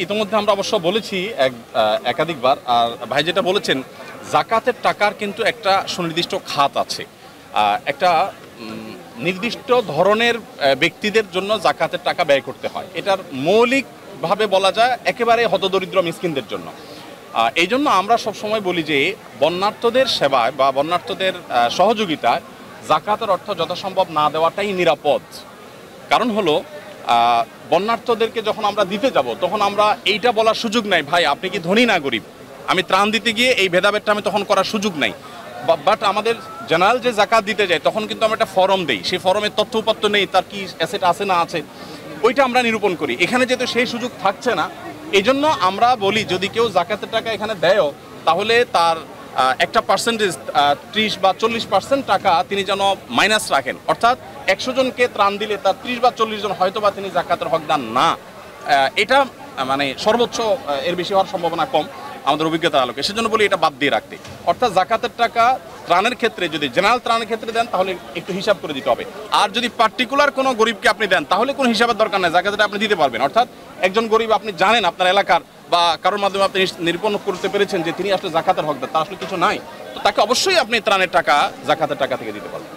ইতিমধ্যে আমরা অবশ্য বলেছি একাধিকবার। আর ভাই যেটা বলেছেন, জাকাতের টাকার কিন্তু একটা সুনির্দিষ্ট খাত আছে, একটা নির্দিষ্ট ধরনের ব্যক্তিদের জন্য জাকাতের টাকা ব্যয় করতে হয়। এটার মৌলিকভাবে বলা যায় একেবারে হতদরিদ্র মিসকিনদের জন্য। এই জন্য আমরা সবসময় বলি যে বন্যার্থদের সেবায় বা বন্যার্থদের সহযোগিতায় জাকাতের অর্থ যথাসম্ভব না দেওয়াটাই নিরাপদ। কারণ হলো বন্যার্থদেরকে যখন আমরা দিতে যাব তখন আমরা এইটা বলার সুযোগ নাই, ভাই আপনি কি ধনী না গরিব। আমি ত্রাণ দিতে গিয়ে এই ভেদাভেদটা আমি তখন করার সুযোগ নাই। বাট আমাদের জেনারেল যে জাকাত দিতে যায় তখন কিন্তু আমরা একটা ফর্ম দেই, সেই ফর্মের তথ্য উপাত্ত নেই, তার কি অ্যাসেট আছে না আছে ওইটা আমরা নিরূপণ করি। এখানে যেহেতু সেই সুযোগ থাকছে না, এই জন্য আমরা বলি যদি কেউ জাকাতের টাকা এখানে দেয়ও তাহলে তার একটা পার্সেন্টেজ 30 বা 40% টাকা তিনি যেন মাইনাস রাখেন। অর্থাৎ 100 জনকে ত্রাণ দিলে তার 30 বা 40 জন হয়তো বা তিনি জাকাতের হকদার না। এটা মানে সর্বোচ্চ এর বেশি হওয়ার সম্ভাবনা কম আমাদের অভিজ্ঞতার আলোকে। সেজন্য বলি এটা বাদ দিয়ে রাখতে। অর্থাৎ জাকাতের টাকা ত্রাণের ক্ষেত্রে যদি জেনারেল ত্রাণের ক্ষেত্রে দেন তাহলে একটু হিসাব করে দিতে হবে। আর যদি পার্টিকুলার কোনো গরিবকে আপনি দেন তাহলে কোনো হিসাবের দরকার নেই, জাকাতটা আপনি দিতে পারবেন। অর্থাৎ একজন গরিব আপনি জানেন আপনার এলাকার বা কারোর মাধ্যমে আপনি নিরূপণ করতে পেরেছেন যে তিনি আসলে জাকাতের হকদার, তার আসলে কিছু নাই, তো তাকে অবশ্যই আপনি ত্রাণের টাকা জাকাতের টাকা থেকে দিতে পারবেন।